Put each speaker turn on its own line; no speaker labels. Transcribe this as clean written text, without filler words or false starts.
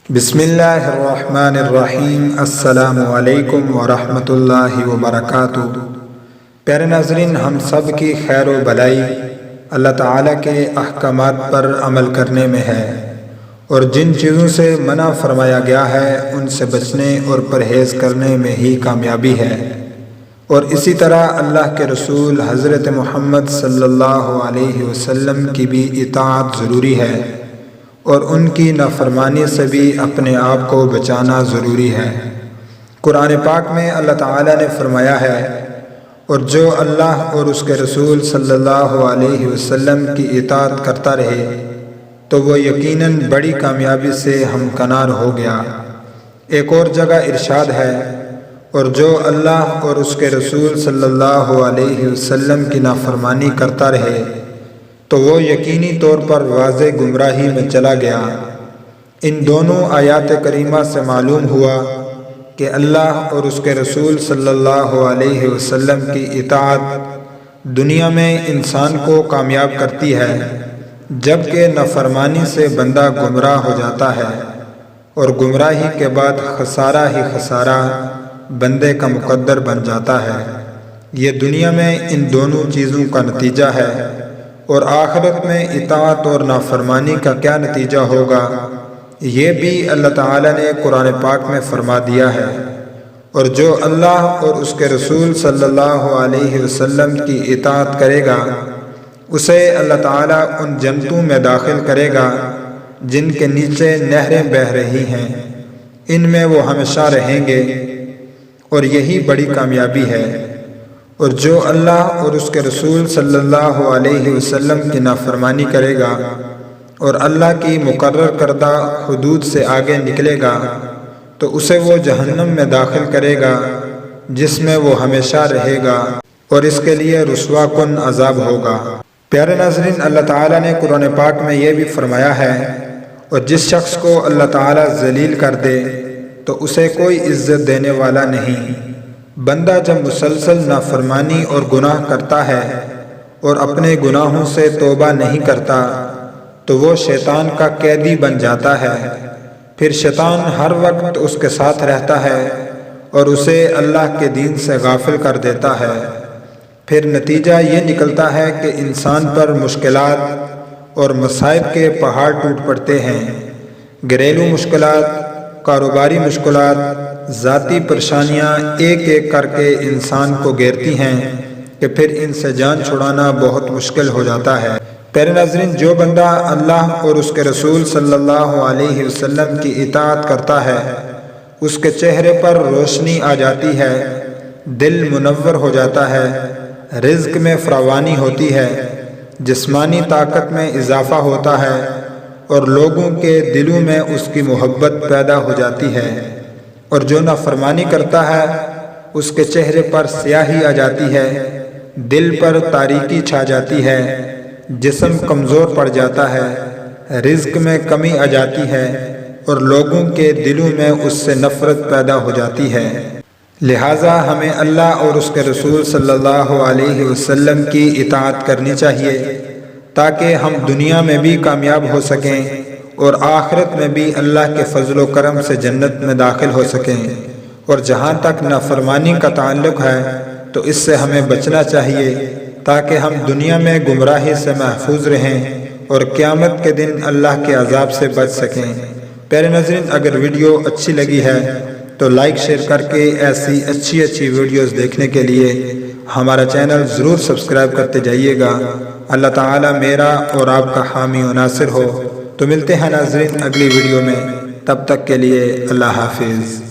بسم اللہ الرحمن الرحیم۔ السلام علیکم ورحمۃ اللہ وبرکاتہ۔ پیارے ناظرین، ہم سب کی خیر و بھلائی اللہ تعالیٰ کے احکامات پر عمل کرنے میں ہے، اور جن چیزوں سے منع فرمایا گیا ہے ان سے بچنے اور پرہیز کرنے میں ہی کامیابی ہے۔ اور اسی طرح اللہ کے رسول حضرت محمد صلی اللہ علیہ وسلم کی بھی اطاعت ضروری ہے، اور ان کی نافرمانی سے بھی اپنے آپ کو بچانا ضروری ہے۔ قرآن پاک میں اللہ تعالیٰ نے فرمایا ہے، اور جو اللہ اور اس کے رسول صلی اللہ علیہ وسلم کی اطاعت کرتا رہے تو وہ یقیناً بڑی کامیابی سے ہمکنار ہو گیا۔ ایک اور جگہ ارشاد ہے، اور جو اللہ اور اس کے رسول صلی اللہ علیہ وسلم کی نافرمانی کرتا رہے تو وہ یقینی طور پر واضح گمراہی میں چلا گیا۔ ان دونوں آیات کریمہ سے معلوم ہوا کہ اللہ اور اس کے رسول صلی اللہ علیہ وسلم کی اطاعت دنیا میں انسان کو کامیاب کرتی ہے، جبکہ نافرمانی سے بندہ گمراہ ہو جاتا ہے، اور گمراہی کے بعد خسارہ ہی خسارہ بندے کا مقدر بن جاتا ہے۔ یہ دنیا میں ان دونوں چیزوں کا نتیجہ ہے، اور آخرت میں اطاعت اور نافرمانی کا کیا نتیجہ ہوگا یہ بھی اللہ تعالیٰ نے قرآن پاک میں فرما دیا ہے۔ اور جو اللہ اور اس کے رسول صلی اللہ علیہ وسلم کی اطاعت کرے گا اسے اللہ تعالیٰ ان جنتوں میں داخل کرے گا جن کے نیچے نہریں بہہ رہی ہیں، ان میں وہ ہمیشہ رہیں گے، اور یہی بڑی کامیابی ہے۔ اور جو اللہ اور اس کے رسول صلی اللہ علیہ وسلم کی نافرمانی کرے گا اور اللہ کی مقرر کردہ حدود سے آگے نکلے گا تو اسے وہ جہنم میں داخل کرے گا جس میں وہ ہمیشہ رہے گا، اور اس کے لیے رسوا کن عذاب ہوگا۔ پیارے ناظرین، اللہ تعالیٰ نے قرآن پاک میں یہ بھی فرمایا ہے، اور جس شخص کو اللہ تعالیٰ ذلیل کر دے تو اسے کوئی عزت دینے والا نہیں۔ بندہ جب مسلسل نافرمانی اور گناہ کرتا ہے اور اپنے گناہوں سے توبہ نہیں کرتا تو وہ شیطان کا قیدی بن جاتا ہے۔ پھر شیطان ہر وقت اس کے ساتھ رہتا ہے اور اسے اللہ کے دین سے غافل کر دیتا ہے۔ پھر نتیجہ یہ نکلتا ہے کہ انسان پر مشکلات اور مصائب کے پہاڑ ٹوٹ پڑتے ہیں۔ گھریلو مشکلات، کاروباری مشکلات، ذاتی پریشانیاں ایک ایک کر کے انسان کو گھیرتی ہیں کہ پھر ان سے جان چھڑانا بہت مشکل ہو جاتا ہے۔ پیارے ناظرین، جو بندہ اللہ اور اس کے رسول صلی اللہ علیہ وسلم کی اطاعت کرتا ہے اس کے چہرے پر روشنی آ جاتی ہے، دل منور ہو جاتا ہے، رزق میں فراوانی ہوتی ہے، جسمانی طاقت میں اضافہ ہوتا ہے، اور لوگوں کے دلوں میں اس کی محبت پیدا ہو جاتی ہے۔ اور جو نافرمانی کرتا ہے اس کے چہرے پر سیاہی آ جاتی ہے، دل پر تاریکی چھا جاتی ہے، جسم کمزور پڑ جاتا ہے، رزق میں کمی آ جاتی ہے، اور لوگوں کے دلوں میں اس سے نفرت پیدا ہو جاتی ہے۔ لہٰذا ہمیں اللہ اور اس کے رسول صلی اللہ علیہ وسلم کی اطاعت کرنی چاہیے تاکہ ہم دنیا میں بھی کامیاب ہو سکیں اور آخرت میں بھی اللہ کے فضل و کرم سے جنت میں داخل ہو سکیں۔ اور جہاں تک نافرمانی کا تعلق ہے تو اس سے ہمیں بچنا چاہیے تاکہ ہم دنیا میں گمراہی سے محفوظ رہیں اور قیامت کے دن اللہ کے عذاب سے بچ سکیں۔ پیارے ناظرین، اگر ویڈیو اچھی لگی ہے تو لائک شیئر کر کے ایسی اچھی ویڈیوز دیکھنے کے لیے ہمارا چینل ضرور سبسکرائب کرتے جائیے گا۔ اللہ تعالیٰ میرا اور آپ کا حامی و ناصر ہو۔ تو ملتے ہیں ناظرین اگلی ویڈیو میں، تب تک کے لیے اللہ حافظ۔